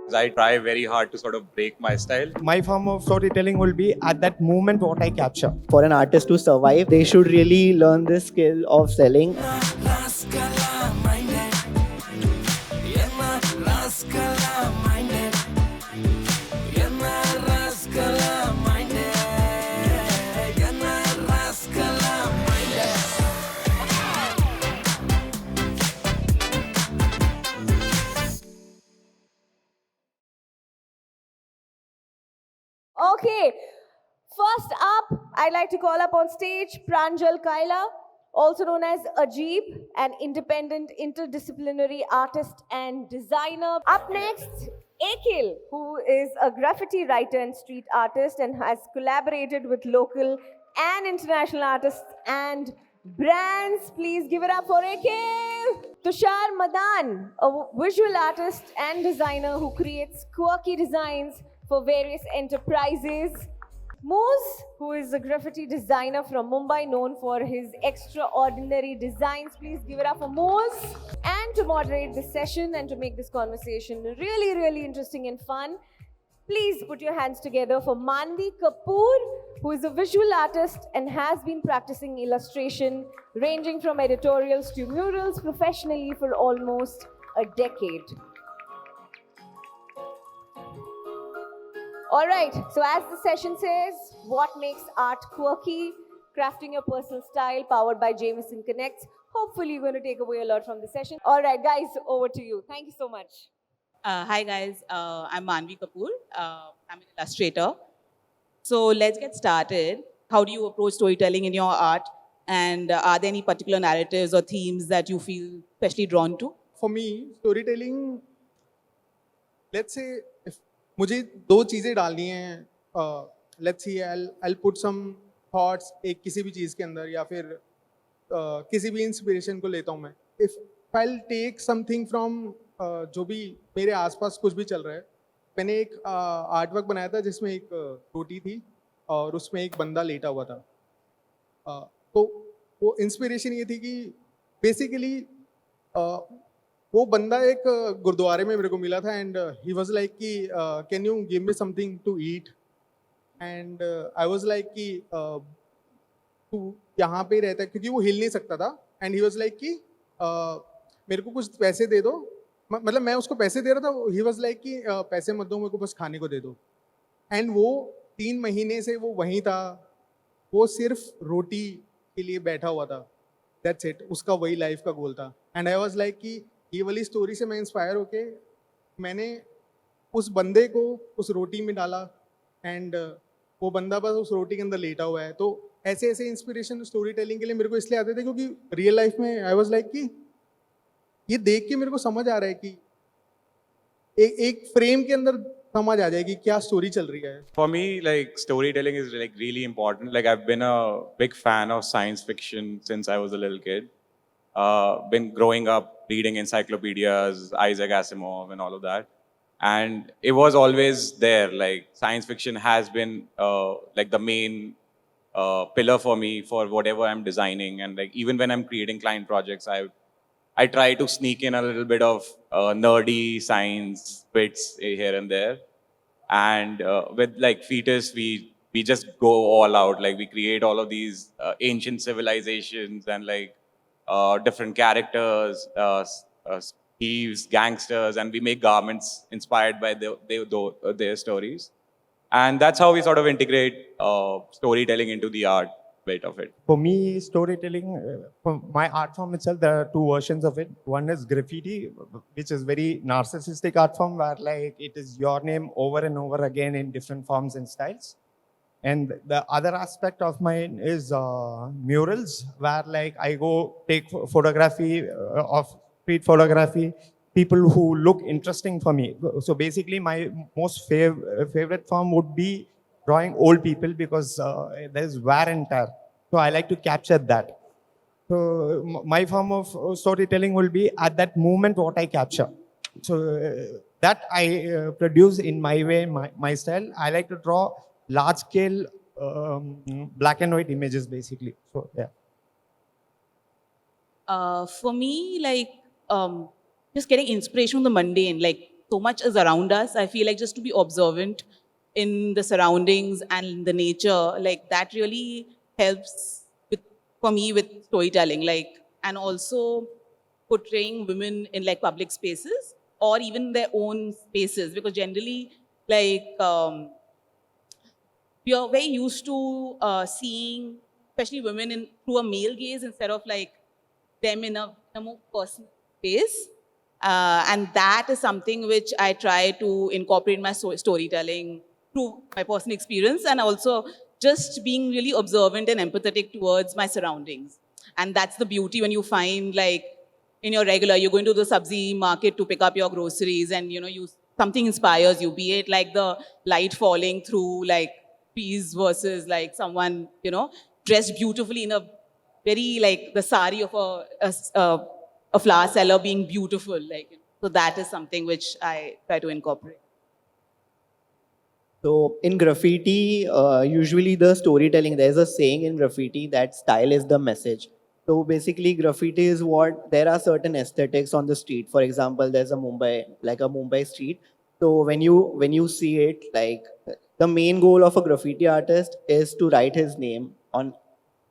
because I try very hard to sort of break my style. My form of storytelling will be at that moment what I capture. For an artist to survive, they should really learn this skill of selling. Okay, first up, I'd like to call up on stage Pranjal Kaila, also known as Ajeeb, an independent interdisciplinary artist and designer. Up next, Akil, who is a graffiti writer and street artist and has collaborated with local and international artists and brands. Please give it up for Akil. Tushar Madan, a visual artist and designer who creates quirky designs for various enterprises. Mooz, who is a graffiti designer from Mumbai known for his extraordinary designs. Please give it up for Mooz. And to moderate this session and to make this conversation really, really interesting and fun, please put your hands together for Manvi Kapoor, who is a visual artist and has been practicing illustration ranging from editorials to murals professionally for almost a decade. All right, so as the session says, what makes art quirky? Crafting your personal style, powered by Jameson Connects. Hopefully you're going to take away a lot from the session. All right, guys, over to you. Thank you so much. Hi guys, I'm Manvi Kapoor. I'm an illustrator. So let's get started. How do you approach storytelling in your art? And are there any particular narratives or themes that you feel especially drawn to? For me, storytelling, let's say, if मुझे दो चीज़ें डालनी हैं, let's see, I'll put some thoughts एक किसी भी चीज़ के अंदर या फिर किसी भी इंस्पिरेशन को लेता हूँ मैं. If I'll take something from जो भी मेरे आसपास कुछ भी चल रहा है, मैंने एक आर्ट वर्क बनाया था जिसमें एक रोटी थी और उसमें एक बंदा लेटा हुआ था. तो वो इंस्पिरेशन ये थी कि बेसिकली वो बंदा एक गुरुद्वारे में मेरे को मिला था एंड ही वाज लाइक कि can you give me something to eat and I was like कि तू यहाँ पे रहता है क्योंकि वो हिल नहीं सकता था एंड ही वाज लाइक कि मेरे को कुछ पैसे दे दो. मतलब मैं उसको पैसे दे रहा था, ही वाज लाइक कि पैसे मत दो, मेरे को बस खाने को दे दो. एंड वो 3 महीने से वो वहीं था, वो सिर्फ रोटी के लिए बैठा हुआ था. दैट्स इट, उसका वही लाइफ का गोल था. एंड आई वाज लाइक कि ये वाली स्टोरी से मैं इंस्पायर होके मैंने उस बंदे को उस रोटी में डाला एंड वो बंदा बस उस रोटी के अंदर लेटा हुआ है. तो ऐसे ऐसे इंस्पिरेशन स्टोरी टेलिंग के लिए मेरे को इसलिए आते थे क्योंकि रियल लाइफ में आई वाज लाइक कि ये देख के मेरे को समझ आ रहा है कि एक फ्रेम के अंदर समझ आ जाएगी क्या स्टोरी चल रही है. For me, like storytelling is like really important. Like I've been a big fan of science fiction since I was a little kid. Been growing up reading encyclopedias, Isaac Asimov and all of that. And it was always there. Like science fiction has been like the main pillar for me for whatever I'm designing. And like even when I'm creating client projects, I try to sneak in a little bit of nerdy science bits here and there. And with like Fetus, we just go all out. Like we create all of these ancient civilizations and like different characters, thieves, gangsters, and we make garments inspired by their stories. And that's how we sort of integrate storytelling into the art bit of it. For me, storytelling, for my art form itself, there are two versions of it. One is graffiti, which is very narcissistic art form where like it is your name over and over again in different forms and styles. And the other aspect of mine is murals, where like I go take photography of street photography, people who look interesting for me. So basically my most favorite form would be drawing old people because there is wear and tear. So I like to capture that. So my form of storytelling will be at that moment what I capture. So that I produce in my way, my style. I like to draw large scale black and white images basically. So yeah. For me, like just getting inspiration from the mundane, like so much is around us. I feel like just to be observant in the surroundings and the nature, like that really helps with, for me with storytelling, like, and also portraying women in like public spaces or even their own spaces, because generally like we are very used to seeing especially women in through a male gaze instead of like them in a more personal space. And that is something which I try to incorporate in my storytelling through my personal experience, and also just being really observant and empathetic towards my surroundings. And that's the beauty when you find like in your regular, you're going to the sabzi market to pick up your groceries, and you something inspires you, be it like the light falling through like trees versus like someone dressed beautifully in a very like the sari of a flower seller being beautiful, like so that is something which I try to incorporate. So in graffiti, usually the storytelling, there's a saying in graffiti that style is the message. So basically graffiti is what, there are certain aesthetics on the street. For example, there's a Mumbai street. So when you see it, like the main goal of a graffiti artist is to write his name on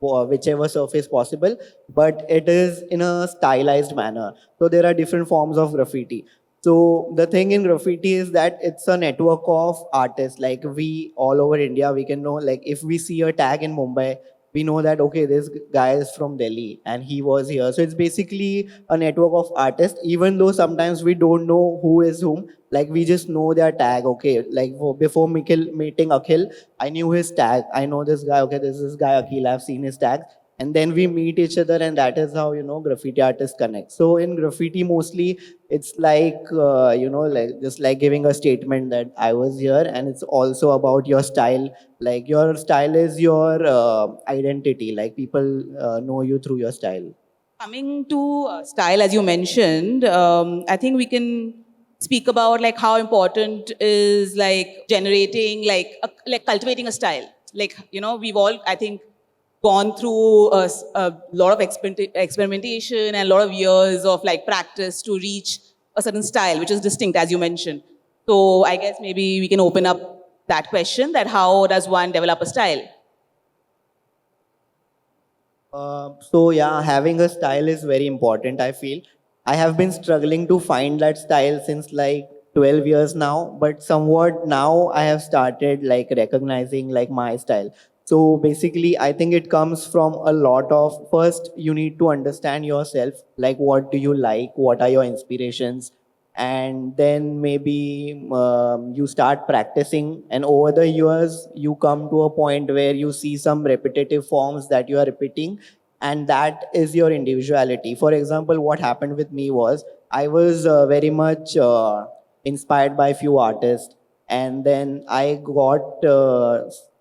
whichever surface possible, but it is in a stylized manner. So there are different forms of graffiti. So the thing in graffiti is that it's a network of artists. Like we all over India, we can know, like if we see a tag in Mumbai, we know that, okay, this guy is from Delhi and he was here. So it's basically a network of artists, even though sometimes we don't know who is whom. Like we just know their tag, okay. Like before meeting Akhil, I knew his tag. I know this guy, okay, this is guy Akhil, I've seen his tag. And then we meet each other, and that is how, graffiti artists connect. So in graffiti, mostly it's like, like just like giving a statement that I was here, and it's also about your style. Like your style is your identity. Like people know you through your style. Coming to style, as you mentioned, I think we can speak about like how important is like generating like cultivating a style. Like we've all, I think, gone through a lot of experimentation and a lot of years of like practice to reach a certain style which is distinct, as you mentioned. So I guess maybe we can open up that question, that how does one develop a style? So yeah, having a style is very important, I feel. I have been struggling to find that style since like 12 years now, but somewhat now I have started like recognizing like my style. So basically, I think it comes from a lot of, first you need to understand yourself, like what do you like, what are your inspirations, and then maybe you start practicing, and over the years you come to a point where you see some repetitive forms that you are repeating, and that is your individuality. For example, what happened with me was I was very much inspired by few artists, and then I got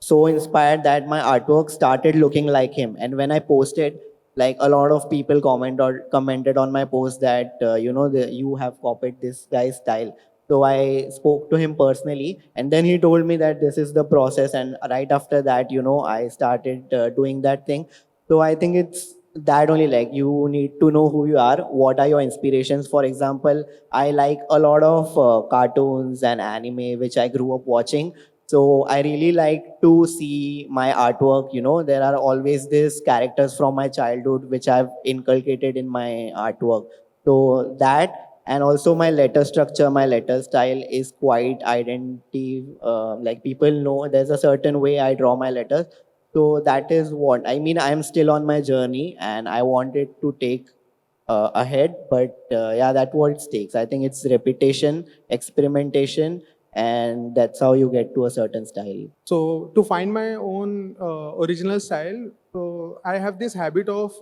so inspired that my artwork started looking like him. And when I posted, like a lot of people commented on my post that you have copied this guy's style. So I spoke to him personally, and then he told me that this is the process, and right after that, I started doing that thing. So I think it's that only, like you need to know who you are, what are your inspirations. For example, I like a lot of cartoons and anime which I grew up watching. So I really like to see my artwork. There are always these characters from my childhood which I've inculcated in my artwork. So that, and also my letter structure, my letter style is quite identity. Like people know there's a certain way I draw my letters. So that is what I mean. I'm still on my journey, and I wanted to take ahead. But yeah, that's what it takes. I think it's repetition, experimentation, and that's how you get to a certain style. So to find my own original style, so I have this habit of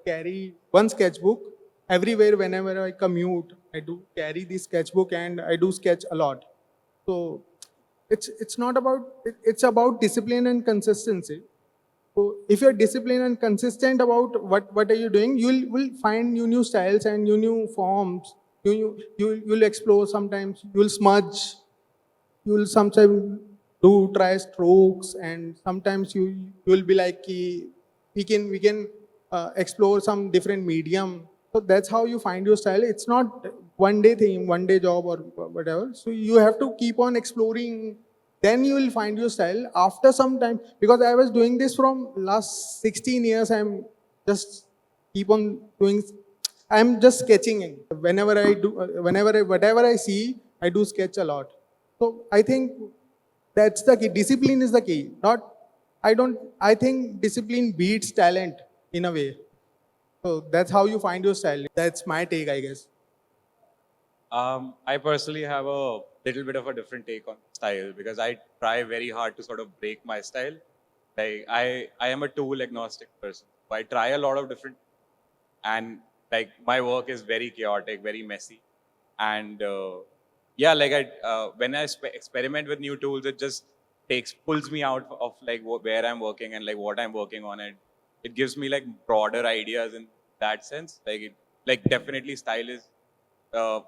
carry one sketchbook everywhere. Whenever I commute, I do carry this sketchbook, and I do sketch a lot. So it's not about it's about discipline and consistency. So if you're disciplined and consistent about what are you doing, you will find new styles and new forms. You'll explore. Sometimes you'll smudge. You'll sometimes do try strokes, and sometimes you'll be like ki, we can explore some different medium. So that's how you find your style. It's not one day thing, one day job or whatever. So you have to keep on exploring. Then you will find your style after some time. Because I was doing this from last 16 years. I'm just keep on doing. I'm just sketching. Whenever I do, whatever I see, I do sketch a lot. So I think that's the key. Discipline is the key. I think discipline beats talent in a way. So that's how you find your style. That's my take, I guess. I personally have a little bit of a different take on style because I try very hard to sort of break my style. Like I am a tool agnostic person. So I try a lot of different, and like my work is very chaotic, very messy, and yeah, like when I experiment with new tools, it just pulls me out of like where I'm working and like what I'm working on, and it gives me like broader ideas in that sense. Like definitely style is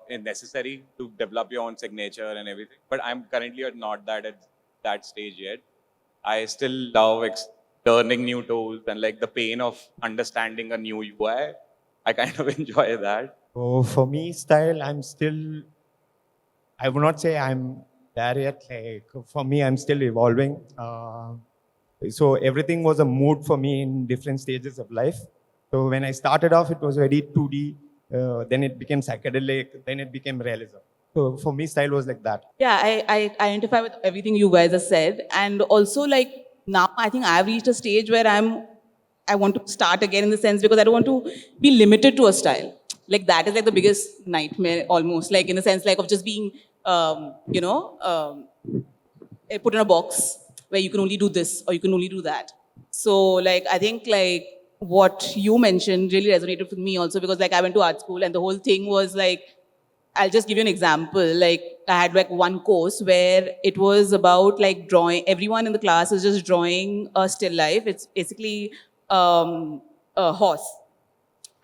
necessary to develop your own signature and everything. But I'm currently not at that stage yet. I still love learning new tools and like the pain of understanding a new UI. I kind of enjoy that. So for me, style, I would not say I'm there yet. Like for me, I'm still evolving. So everything was a mood for me in different stages of life. So when I started off, it was very 2D. Then it became psychedelic. Then it became realism. So for me, style was like that. Yeah, I identify with everything you guys have said. And also, like, now I think I've reached a stage where I want to start again in the sense because I don't want to be limited to a style. Like, that is like the biggest nightmare almost, like, in the sense like of just being, put in a box where you can only do this or you can only do that. So, like, I think, like, what you mentioned really resonated with me also because, like, I went to art school and the whole thing was like, I'll just give you an example. Like, I had like one course where it was about like drawing. Everyone in the class is just drawing a still life. It's basically a horse.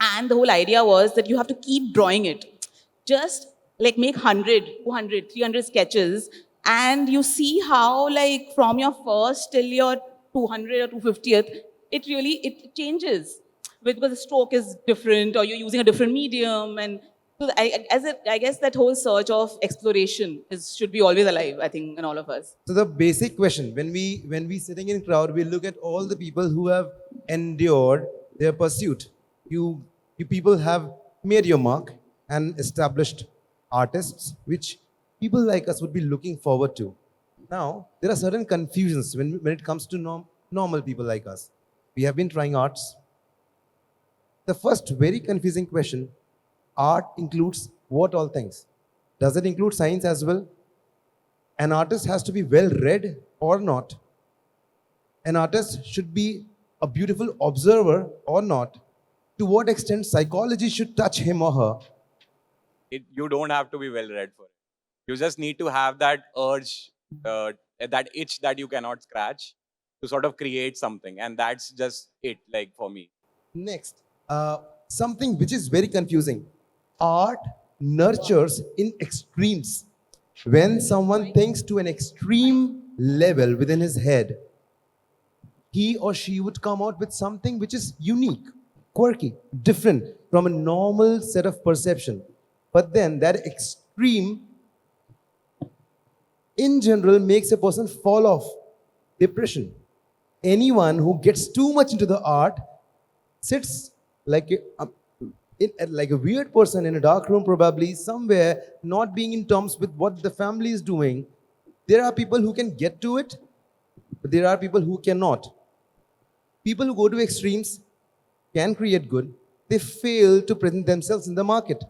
And the whole idea was that you have to keep drawing it. Just like make 100, 200, 300 sketches. And you see how like from your first till your 200 or 250th, it changes. Because the stroke is different or you're using a different medium. And so I guess that whole search of exploration should be always alive, I think, in all of us. So the basic question, when we sitting in crowd, we look at all the people who have endured their pursuit. You people have made your mark and established artists, which people like us would be looking forward to. Now, there are certain confusions when it comes to normal people like us. We have been trying arts. The first very confusing question, art includes what all things? Does it include science as well? An artist has to be well read or not? An artist should be a beautiful observer or not? To what extent psychology should touch him or her? You don't have to be well read for it. You just need to have that urge, that itch that you cannot scratch to sort of create something. And that's just it, like for me. Next, something which is very confusing. Art nurtures in extremes. When someone thinks to an extreme level within his head, he or she would come out with something which is unique, quirky, different from a normal set of perception. But then that extreme, in general, makes a person fall off. Depression. Anyone who gets too much into the art sits like a weird person in a dark room, probably somewhere, not being in terms with what the family is doing. There are people who can get to it, but there are people who cannot. People who go to extremes can create good. They fail to present themselves in the market.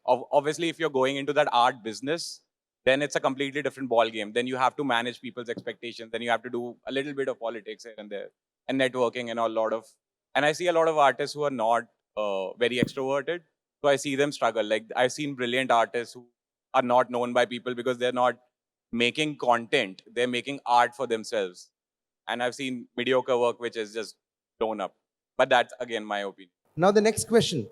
Obviously, if you're going into that art business, then it's a completely different ball game. Then you have to manage people's expectations. Then you have to do a little bit of politics here and there, and networking and a lot of. And I see a lot of artists who are not very extroverted, so I see them struggle. Like I've seen brilliant artists who are not known by people because they're not making content; they're making art for themselves. And I've seen mediocre work which is just blown up. But that's again my opinion. Now the next question.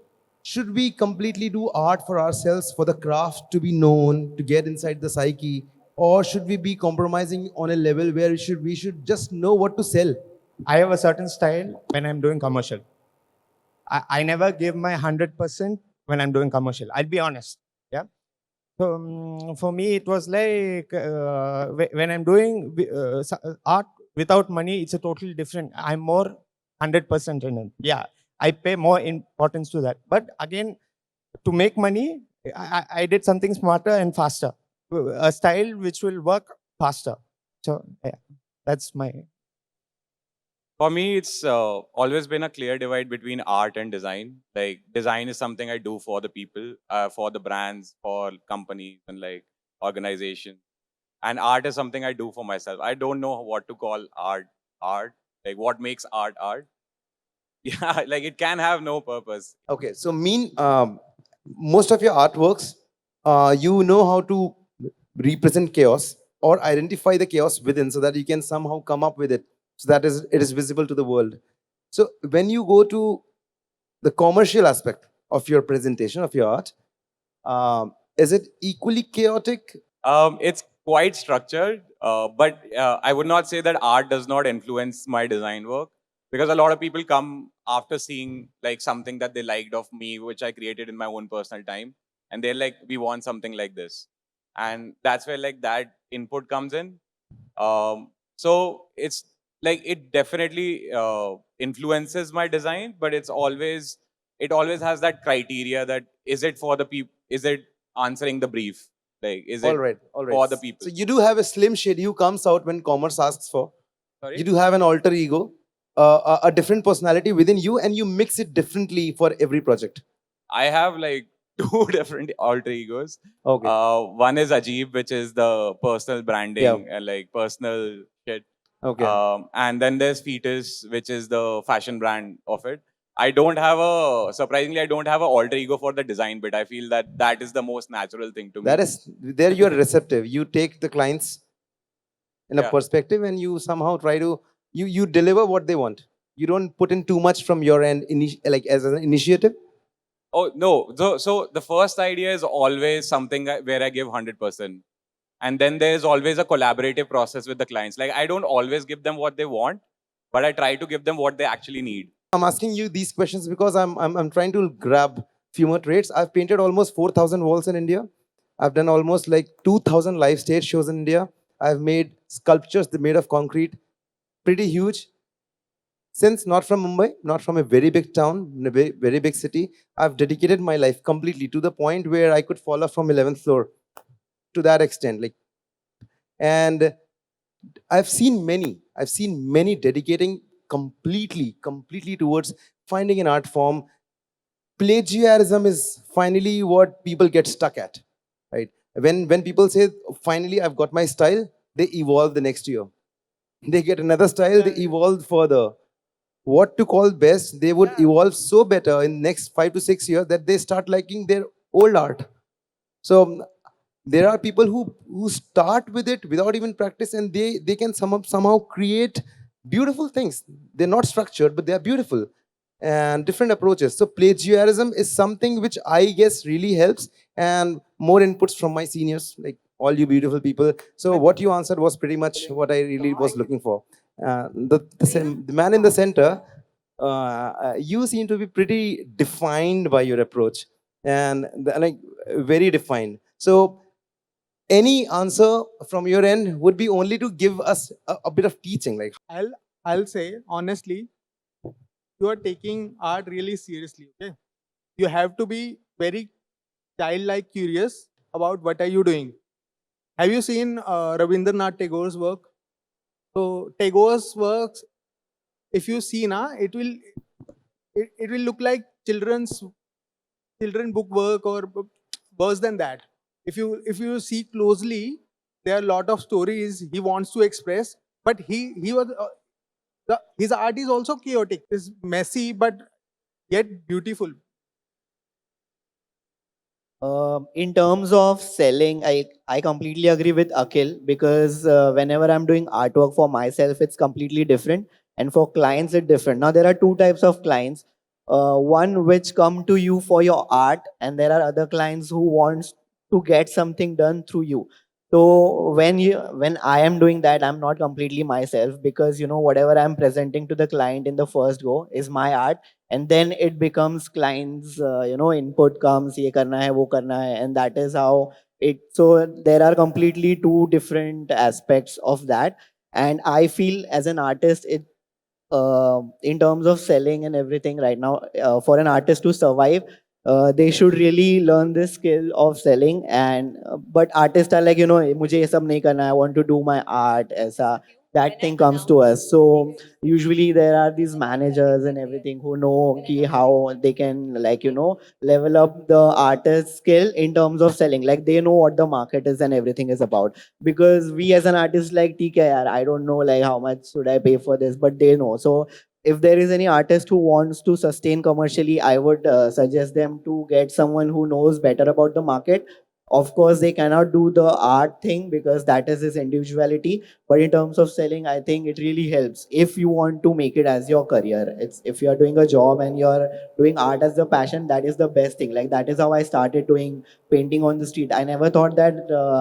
Should we completely do art for ourselves, for the craft to be known, to get inside the psyche? Or should we be compromising on a level where we should just know what to sell? I have a certain style when I'm doing commercial. I never give my 100% when I'm doing commercial. I'll be honest. So, for me, it was like when I'm doing art without money, it's a totally different. I'm more 100% in it. Yeah, I pay more importance to that. But again, to make money, I did something smarter and faster, a style which will work faster. So yeah, that's my. For me, it's always been a clear divide between art and design. Like design is something I do for the people, for the brands, for companies, and like organizations. And art is something I do for myself. I don't know what to call art. Like what makes art. Yeah, like it can have no purpose. Okay, so most of your artworks, you know how to represent chaos or identify the chaos within, so that you can somehow come up with it, so that it is visible to the world. So when you go to the commercial aspect of your presentation of your art, is it equally chaotic? It's quite structured, but I would not say that art does not influence my design work, because a lot of people come after seeing like something that they liked of me, which I created in my own personal time, and they're like, "We want something like this," and that's where like that input comes in. So it's like it definitely influences my design, but it always has that criteria that is it for the people, is it answering the brief, like is it All for right. the people. So you do have a slim shade who comes out when commerce asks for. Sorry? You do have an alter ego, a different personality within you, and you mix it differently for every project. I have like two different alter egos. Okay. One is Ajeeb, which is the personal branding and like personal shit. Okay. And then there's Fetus, which is the fashion brand of it. Surprisingly, I don't have an alter ego for the design bit. I feel that that is the most natural thing to me. That is, there you are receptive. You take the clients in a Yeah. perspective, and you somehow try to, you deliver what they want. You don't put in too much from your end, like as an initiative. Oh, no. So the first idea is always something where I give 100%. And then there's always a collaborative process with the clients. Like I don't always give them what they want, but I try to give them what they actually need. I'm asking you these questions because I'm trying to grab few more traits. I've painted almost 4,000 walls in India. I've done almost like 2,000 live stage shows in India. I've made sculptures made of concrete, pretty huge. Since not from Mumbai, not from a very big town, in a very big city, I've dedicated my life completely to the point where I could fall off from 11th floor, to that extent. Like, and I've seen many dedicating completely towards finding an art form. Plagiarism is finally what people get stuck at, right? When people say, finally I've got my style, they evolve the next year. They get another style, they evolve further. What to call best, they would evolve so better in next 5 to 6 years that they start liking their old art. So there are people who start with it without even practice, and they can somehow create beautiful things. They're not structured, but they are beautiful, and different approaches. So plagiarism is something which I guess really helps, and more inputs from my seniors, like all you beautiful people. So what you answered was pretty much what I really was looking for. The man in the center, you seem to be pretty defined by your approach, and like very defined. So any answer from your end would be only to give us a bit of teaching, like. I'll say honestly, you are taking art really seriously. Okay, you have to be very childlike curious about what are you doing. Have you seen Rabindranath Tagore's work? So Tagore's works, if you see na, it will look like children book work or worse than that. If you see closely, there are a lot of stories he wants to express, but he was his art is also chaotic. It's messy but yet beautiful. In terms of selling, I completely agree with Akhil, because whenever I'm doing artwork for myself, it's completely different. And for clients, it's different. Now, there are two types of clients. One which come to you for your art, and there are other clients who wants to get something done through you. So when I am doing that, I'm not completely myself, because whatever I'm presenting to the client in the first go is my art, and then it becomes clients input comes, ye karna hai, wo karna hai, and that is how So there are completely two different aspects of that. And I feel as an artist, in terms of selling and everything right now, for an artist to survive, they should really learn this skill of selling. And but artists are like, मुझे ये सब नहीं करना, I want to do my art, ऐसा that thing comes to us. So usually there are these managers and everything who know ki how they can, like, level up the artist skill in terms of selling. Like they know what the market is and everything is about. Because we as an artist, like, ठीक है यार, I don't know like how much should I pay for this, but they know. So if there is any artist who wants to sustain commercially, I would suggest them to get someone who knows better about the market. Of course, they cannot do the art thing because that is his individuality. But in terms of selling, I think it really helps if you want to make it as your career. It's if you're doing a job and you're doing art as a passion, that is the best thing. Like that is how I started doing painting on the street. I never thought that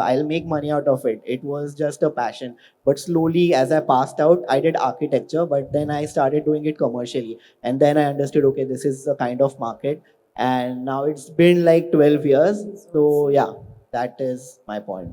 I'll make money out of it. It was just a passion. But slowly, as I passed out, I did architecture, but then I started doing it commercially. And then I understood, okay, this is the kind of market. And now it's been like 12 years. So yeah, that is my point.